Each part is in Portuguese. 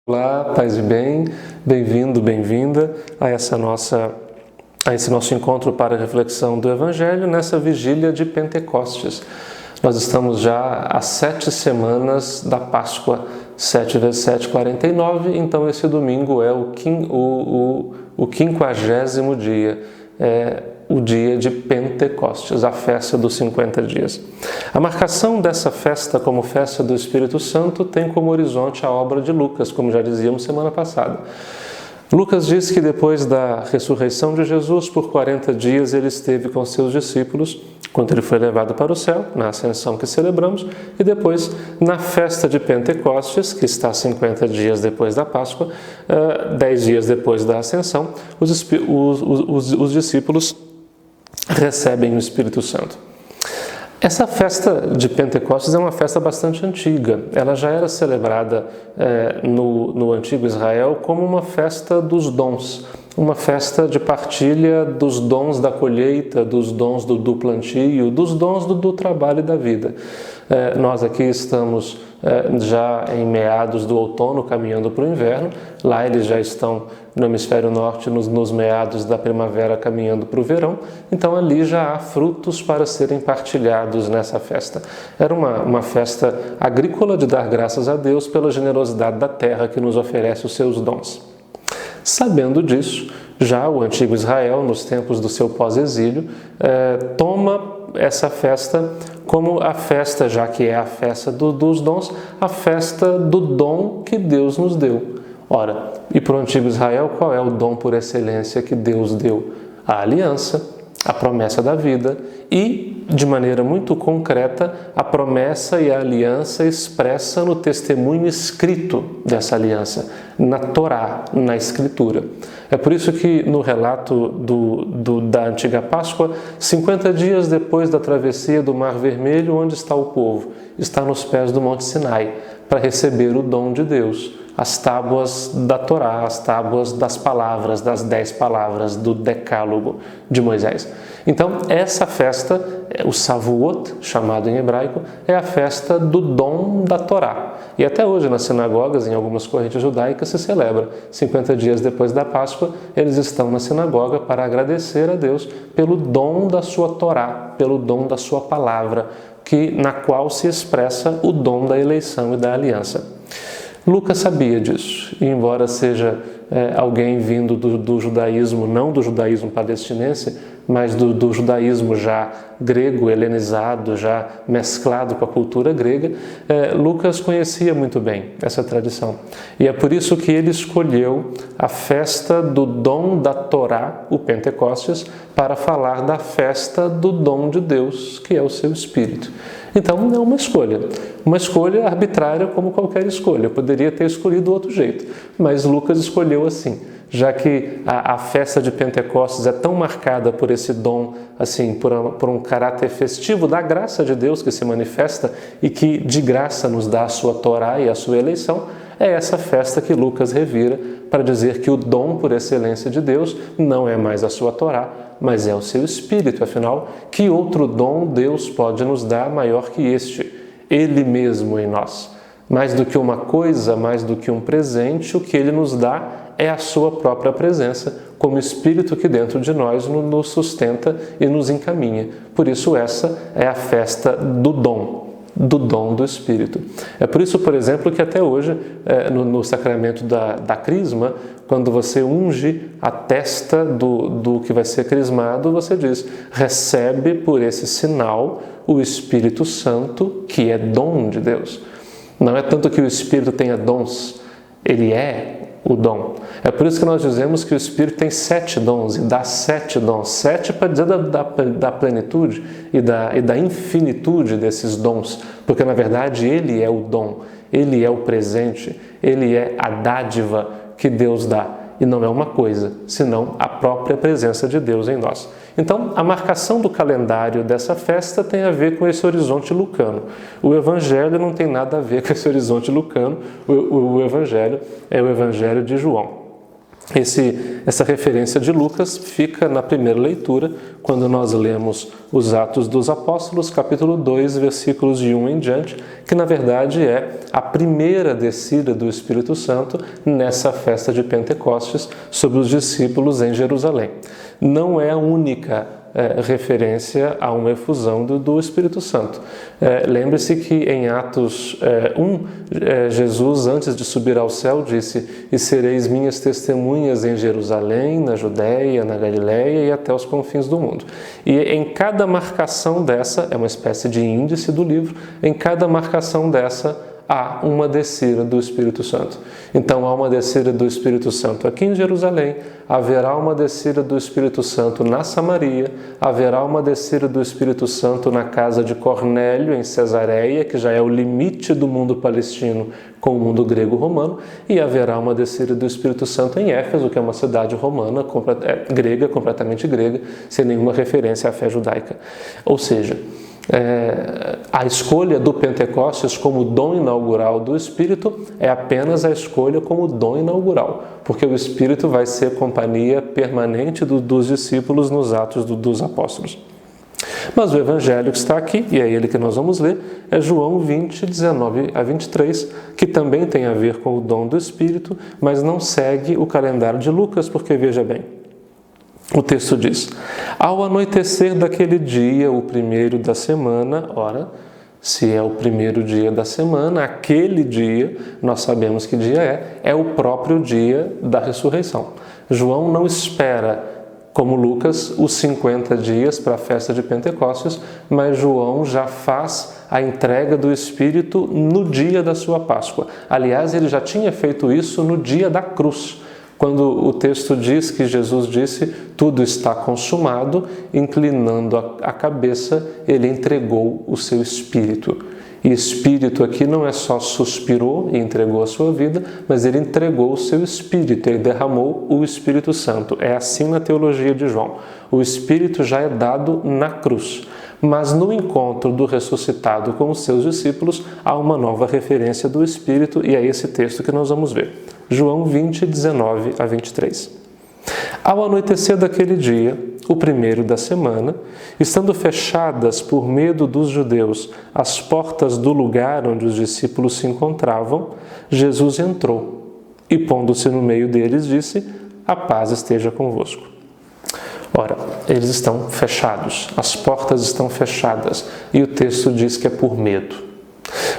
Olá, paz e bem, bem-vindo, bem-vinda a esse nosso encontro para a reflexão do Evangelho nessa vigília de Pentecostes. Nós estamos já há 7 semanas da Páscoa, 7 vezes 7, 49, então esse domingo é o 50º dia, o dia de Pentecostes, a festa dos 50 dias. A marcação dessa festa como festa do Espírito Santo tem como horizonte a obra de Lucas, como já dizíamos semana passada. Lucas diz que depois da ressurreição de Jesus, por 40 dias ele esteve com seus discípulos, quando ele foi levado para o céu, na ascensão que celebramos, e depois na festa de Pentecostes, que está 50 dias depois da Páscoa, 10 dias depois da ascensão, os discípulos recebem o Espírito Santo. Essa festa de Pentecostes é uma festa bastante antiga. Ela já era celebrada no antigo Israel como uma festa dos dons, uma festa de partilha dos dons da colheita, dos dons do plantio, dos dons do trabalho e da vida. Nós aqui estamos já em meados do outono, caminhando para o inverno. Lá eles já estão no hemisfério norte, nos meados da primavera, caminhando para o verão. Então ali já há frutos para serem partilhados nessa festa. Era uma festa agrícola de dar graças a Deus pela generosidade da terra que nos oferece os seus dons. Sabendo disso, já o antigo Israel, nos tempos do seu pós-exílio, toma essa festa como a festa, já que é a festa dos dons, a festa do dom que Deus nos deu. Ora, e para o antigo Israel, qual é o dom por excelência que Deus deu? A aliança, a promessa da vida e, de maneira muito concreta, a promessa e a aliança expressa no testemunho escrito dessa aliança, na Torá, na Escritura. É por isso que no relato da antiga Páscoa, 50 dias depois da travessia do Mar Vermelho, onde está o povo? Está nos pés do Monte Sinai, para receber o dom de Deus, as tábuas da Torá, as tábuas das palavras, das 10 palavras do Decálogo de Moisés. Então, essa festa, o Shavuot, chamado em hebraico, é a festa do dom da Torá. E até hoje, nas sinagogas, em algumas correntes judaicas, se celebra. 50 dias depois da Páscoa, eles estão na sinagoga para agradecer a Deus pelo dom da sua Torá, pelo dom da sua palavra, na qual se expressa o dom da eleição e da aliança. Lucas sabia disso, e embora seja alguém vindo do judaísmo, não do judaísmo palestinense, mas do judaísmo já grego, helenizado, já mesclado com a cultura grega, Lucas conhecia muito bem essa tradição. E é por isso que ele escolheu a festa do dom da Torá, o Pentecostes, para falar da festa do dom de Deus, que é o seu Espírito. Então, não é uma escolha arbitrária como qualquer escolha. Eu poderia ter escolhido outro jeito, mas Lucas escolheu assim, já que a festa de Pentecostes é tão marcada por esse dom, assim, por um caráter festivo da graça de Deus que se manifesta e que de graça nos dá a sua Torá e a sua eleição. É essa festa que Lucas revira para dizer que o dom por excelência de Deus não é mais a sua Torá, mas é o seu Espírito. Afinal, que outro dom Deus pode nos dar maior que este? Ele mesmo em nós. Mais do que uma coisa, mais do que um presente, o que Ele nos dá é a sua própria presença, como Espírito que dentro de nós nos sustenta e nos encaminha. Por isso essa é a festa do dom do Espírito. É por isso, por exemplo, que até hoje, no sacramento da crisma, quando você unge a testa do que vai ser crismado, você diz: recebe por esse sinal o Espírito Santo, que é dom de Deus. Não é tanto que o Espírito tenha dons, ele é o dom. É por isso que nós dizemos que o Espírito tem 7 dons e dá 7 dons. 7 para dizer da plenitude e da infinitude desses dons, porque na verdade ele é o dom, ele é o presente, ele é a dádiva que Deus dá. E não é uma coisa, senão a própria presença de Deus em nós. Então, a marcação do calendário dessa festa tem a ver com esse horizonte lucano. O Evangelho não tem nada a ver com esse horizonte lucano, o Evangelho é o Evangelho de João. Essa referência de Lucas fica na primeira leitura, quando nós lemos os Atos dos Apóstolos, capítulo 2, versículos de 1 em diante, que na verdade é a primeira descida do Espírito Santo nessa festa de Pentecostes sobre os discípulos em Jerusalém. Não é a única referência a uma efusão do Espírito Santo. Lembre-se que em Atos 1, Jesus, antes de subir ao céu, disse: "E sereis minhas testemunhas em Jerusalém, na Judéia, na Galiléia e até os confins do mundo." E em cada marcação dessa, é uma espécie de índice do livro, em cada marcação dessa há uma descida do Espírito Santo. Então há uma descida do Espírito Santo aqui em Jerusalém, haverá uma descida do Espírito Santo na Samaria, haverá uma descida do Espírito Santo na casa de Cornélio, em Cesareia, que já é o limite do mundo palestino com o mundo grego-romano, e haverá uma descida do Espírito Santo em Éfeso, que é uma cidade romana, grega, completamente grega, sem nenhuma referência à fé judaica. Ou seja, a escolha do Pentecostes como dom inaugural do Espírito é apenas a escolha como dom inaugural, porque o Espírito vai ser companhia permanente dos discípulos nos Atos dos Apóstolos. Mas o Evangelho que está aqui, e é ele que nós vamos ler, é João 20, 19 a 23, que também tem a ver com o dom do Espírito, mas não segue o calendário de Lucas, porque veja bem, o texto diz: "Ao anoitecer daquele dia, o primeiro da semana", ora, se é o primeiro dia da semana, aquele dia, nós sabemos que dia é o próprio dia da ressurreição. João não espera, como Lucas, os 50 dias para a festa de Pentecostes, mas João já faz a entrega do Espírito no dia da sua Páscoa. Aliás, ele já tinha feito isso no dia da cruz. Quando o texto diz que Jesus disse: "Tudo está consumado", inclinando a cabeça, ele entregou o seu Espírito. E Espírito aqui não é só suspirou e entregou a sua vida, mas ele entregou o seu Espírito, ele derramou o Espírito Santo. É assim na teologia de João. O Espírito já é dado na cruz. Mas no encontro do ressuscitado com os seus discípulos, há uma nova referência do Espírito, e é esse texto que nós vamos ver. João 20, 19 a 23. "Ao anoitecer daquele dia, o primeiro da semana, estando fechadas por medo dos judeus as portas do lugar onde os discípulos se encontravam, Jesus entrou e, pondo-se no meio deles, disse: 'A paz esteja convosco.'" Ora, eles estão fechados, as portas estão fechadas, e o texto diz que é por medo.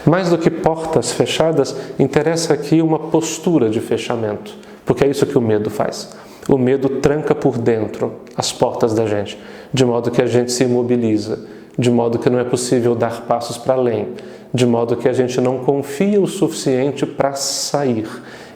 Mais do que portas fechadas, interessa aqui uma postura de fechamento, porque é isso que o medo faz. O medo tranca por dentro as portas da gente, de modo que a gente se imobiliza, de modo que não é possível dar passos para além, de modo que a gente não confia o suficiente para sair,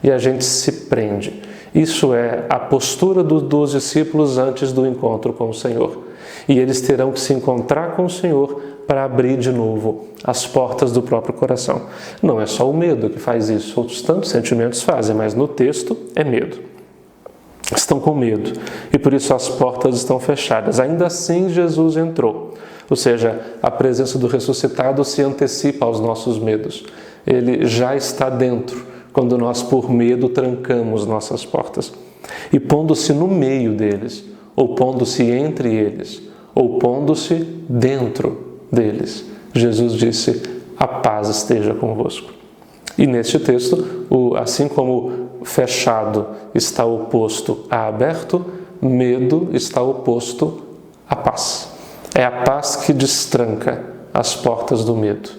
e a gente se prende. Isso é a postura dos discípulos antes do encontro com o Senhor. E eles terão que se encontrar com o Senhor para abrir de novo as portas do próprio coração. Não é só o medo que faz isso, outros tantos sentimentos fazem, mas no texto é medo. Estão com medo e por isso as portas estão fechadas. Ainda assim Jesus entrou. Ou seja, a presença do ressuscitado se antecipa aos nossos medos. Ele já está dentro quando nós, por medo, trancamos nossas portas. E pondo-se no meio deles, ou pondo-se entre eles, ou pondo-se dentro deles, Jesus disse: "A paz esteja convosco." E neste texto, assim como fechado está oposto a aberto, medo está oposto à paz. É a paz que destranca as portas do medo.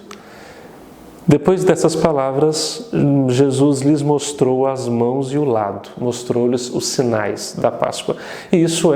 Depois dessas palavras, Jesus lhes mostrou as mãos e o lado, mostrou-lhes os sinais da Páscoa. E isso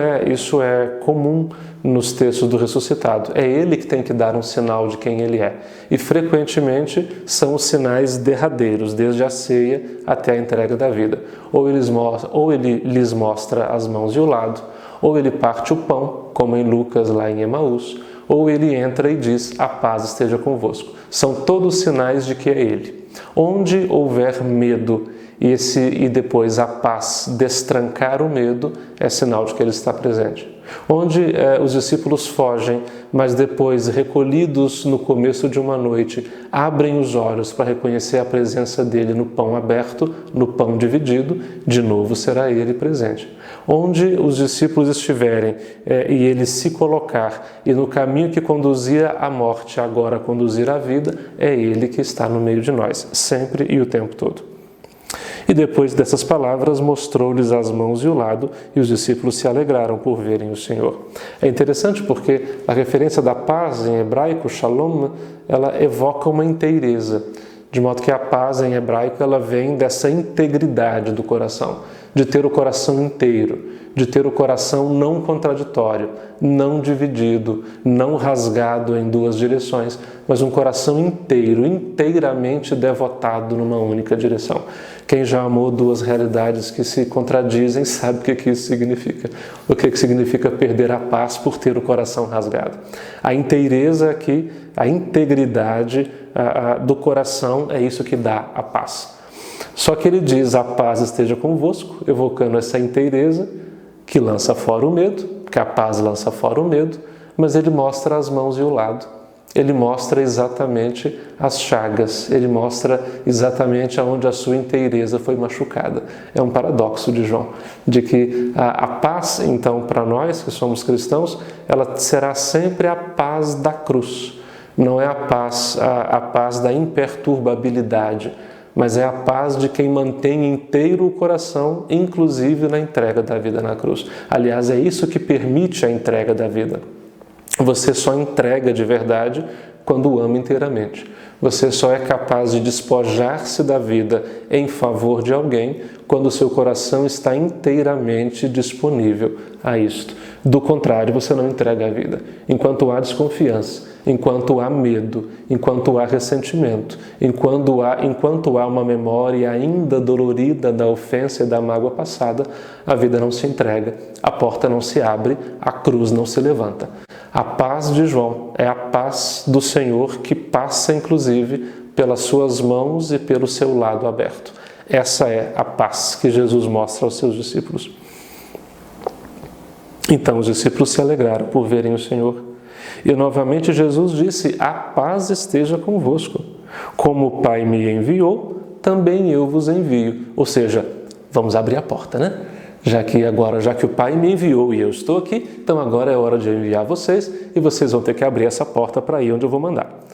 é comum nos textos do ressuscitado. É ele que tem que dar um sinal de quem ele é. E frequentemente são os sinais derradeiros, desde a ceia até a entrega da vida. Ou ele lhes mostra as mãos e o lado, ou ele parte o pão, como em Lucas lá em Emaús, ou ele entra e diz: "A paz esteja convosco." São todos sinais de que é ele. Onde houver medo e depois a paz destrancar o medo, é sinal de que ele está presente. onde os discípulos fogem, mas depois, recolhidos no começo de uma noite, abrem os olhos para reconhecer a presença dele no pão aberto, no pão dividido, de novo será ele presente. Onde os discípulos estiverem e ele se colocar, e no caminho que conduzia à morte, agora conduzir à vida, é ele que está no meio de nós, sempre e o tempo todo. E depois dessas palavras, mostrou-lhes as mãos e o lado, e os discípulos se alegraram por verem o Senhor. É interessante porque a referência da paz em hebraico, shalom, ela evoca uma inteireza, de modo que a paz em hebraico ela vem dessa integridade do coração, de ter o coração inteiro, de ter o coração não contraditório, não dividido, não rasgado em duas direções, mas um coração inteiro, inteiramente devotado numa única direção. Quem já amou duas realidades que se contradizem sabe o que isso significa. O que significa perder a paz por ter o coração rasgado. A inteireza aqui, a integridade do coração é isso que dá a paz. Só que ele diz, a paz esteja convosco, evocando essa inteireza que lança fora o medo, que a paz lança fora o medo, mas ele mostra as mãos e o lado. Ele mostra exatamente as chagas, ele mostra exatamente aonde a sua inteireza foi machucada. É um paradoxo de João, de que a paz, então, para nós que somos cristãos, ela será sempre a paz da cruz. Não é a paz da imperturbabilidade, mas é a paz de quem mantém inteiro o coração, inclusive na entrega da vida na cruz. Aliás, é isso que permite a entrega da vida. Você só entrega de verdade quando ama inteiramente. Você só é capaz de despojar-se da vida em favor de alguém quando o seu coração está inteiramente disponível a isto. Do contrário, você não entrega a vida. Enquanto há desconfiança, enquanto há medo, enquanto há ressentimento, enquanto há uma memória ainda dolorida da ofensa e da mágoa passada, a vida não se entrega, a porta não se abre, a cruz não se levanta. A paz de João é a paz do Senhor que passa, inclusive, pelas suas mãos e pelo seu lado aberto. Essa é a paz que Jesus mostra aos seus discípulos. Então os discípulos se alegraram por verem o Senhor. E novamente Jesus disse, a paz esteja convosco. Como o Pai me enviou, também eu vos envio. Ou seja, vamos abrir a porta, né? Já que o Pai me enviou e eu estou aqui, então agora é hora de enviar vocês e vocês vão ter que abrir essa porta para ir onde eu vou mandar.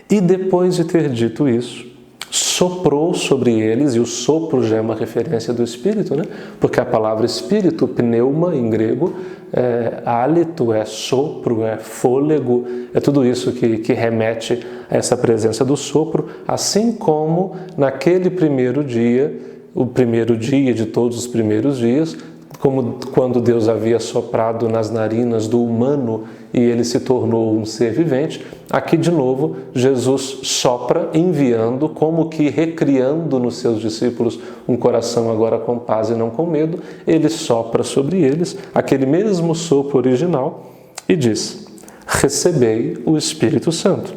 E depois de ter dito isso, soprou sobre eles, e o sopro já é uma referência do Espírito, né? Porque a palavra Espírito, pneuma em grego, é hálito, é sopro, é fôlego, é tudo isso que remete a essa presença do sopro, assim como naquele primeiro dia, o primeiro dia de todos os primeiros dias, como quando Deus havia soprado nas narinas do humano e ele se tornou um ser vivente, aqui de novo Jesus sopra enviando, como que recriando nos seus discípulos um coração agora com paz e não com medo, ele sopra sobre eles aquele mesmo sopro original e diz, recebei o Espírito Santo.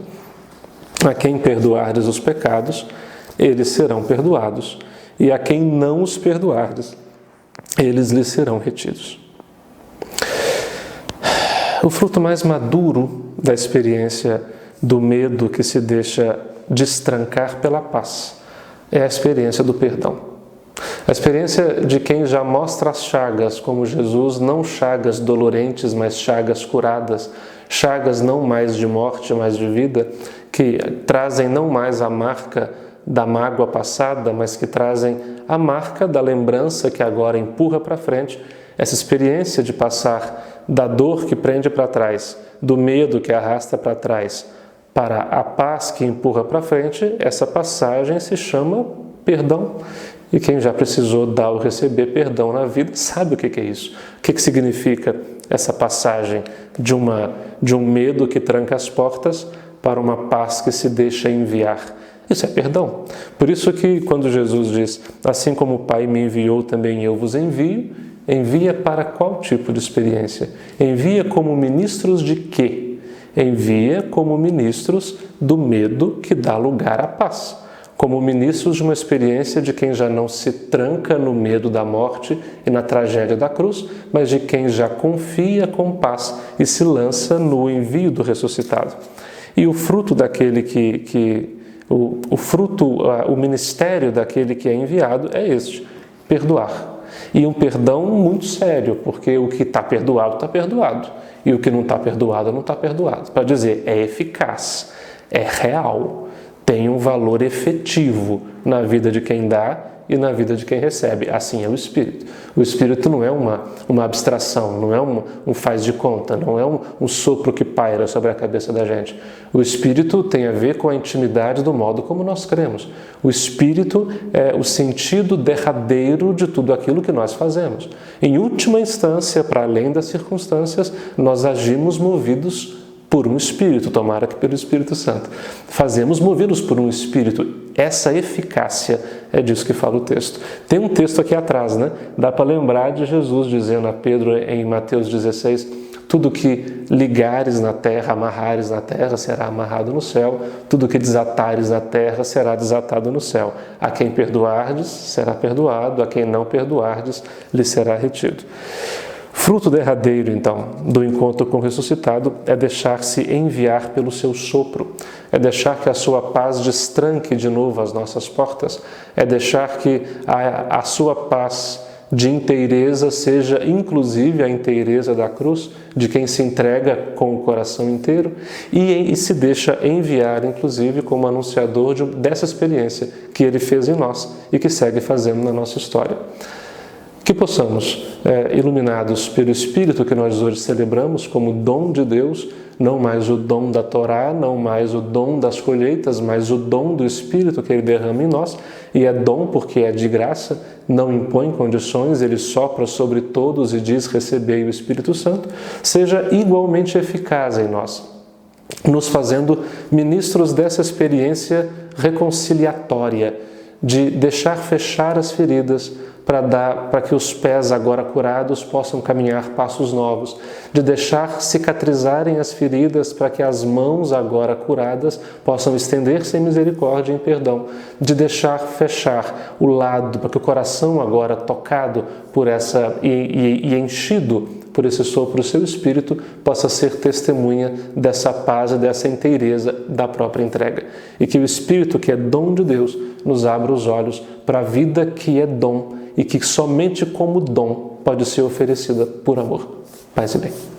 A quem perdoardes os pecados, eles serão perdoados, e a quem não os perdoardes, eles lhes serão retidos. O fruto mais maduro da experiência do medo que se deixa destrancar pela paz é a experiência do perdão. A experiência de quem já mostra as chagas como Jesus, não chagas dolorentes, mas chagas curadas, chagas não mais de morte, mas de vida, que trazem não mais a marca da mágoa passada, mas que trazem a marca da lembrança que agora empurra para frente, essa experiência de passar da dor que prende para trás, do medo que arrasta para trás, para a paz que empurra para frente, essa passagem se chama perdão. E quem já precisou dar ou receber perdão na vida sabe o que é isso. O que significa essa passagem de um medo que tranca as portas para uma paz que se deixa enviar. Isso é perdão. Por isso que quando Jesus diz, assim como o Pai me enviou, também eu vos envio, envia para qual tipo de experiência? Envia como ministros de quê? Envia como ministros do medo que dá lugar à paz. como ministros de uma experiência de quem já não se tranca no medo da morte e na tragédia da cruz, mas de quem já confia com paz e se lança no envio do ressuscitado. E o fruto daquele o ministério daquele que é enviado é este: perdoar. E um perdão muito sério, porque o que está perdoado, e o que não está perdoado, não está perdoado. Para dizer, é eficaz, é real, tem um valor efetivo na vida de quem dá e na vida de quem recebe. Assim é o Espírito. O Espírito não é uma abstração, não é um faz de conta, não é um sopro que paira sobre a cabeça da gente. O Espírito tem a ver com a intimidade do modo como nós cremos. O Espírito é o sentido derradeiro de tudo aquilo que nós fazemos. Em última instância, para além das circunstâncias, nós agimos movidos por um Espírito, tomara que pelo Espírito Santo. Fazemos movidos por um Espírito. Essa eficácia é disso que fala o texto. Tem um texto aqui atrás, né? Dá para lembrar de Jesus dizendo a Pedro em Mateus 16: tudo que ligares na terra, amarrares na terra, será amarrado no céu. Tudo que desatares na terra, será desatado no céu. A quem perdoardes, será perdoado. A quem não perdoardes, lhe será retido. Fruto derradeiro, então, do encontro com o ressuscitado é deixar-se enviar pelo seu sopro, é deixar que a sua paz destranque de novo as nossas portas, é deixar que a sua paz de inteireza seja inclusive a inteireza da cruz, de quem se entrega com o coração inteiro e se deixa enviar, inclusive, como anunciador dessa experiência que ele fez em nós e que segue fazendo na nossa história. Que possamos, iluminados pelo Espírito que nós hoje celebramos como dom de Deus, não mais o dom da Torá, não mais o dom das colheitas, mas o dom do Espírito que Ele derrama em nós, e é dom porque é de graça, não impõe condições, Ele sopra sobre todos e diz: recebei o Espírito Santo, seja igualmente eficaz em nós, nos fazendo ministros dessa experiência reconciliatória, de deixar fechar as feridas, para que os pés agora curados possam caminhar passos novos, de deixar cicatrizarem as feridas para que as mãos agora curadas possam estender-se em misericórdia e em perdão, de deixar fechar o lado para que o coração agora tocado por essa e enchido por esse sopro do seu Espírito possa ser testemunha dessa paz e dessa inteireza da própria entrega. E que o Espírito, que é dom de Deus, nos abra os olhos para a vida que é dom e que somente como dom pode ser oferecida por amor. Paz e bem.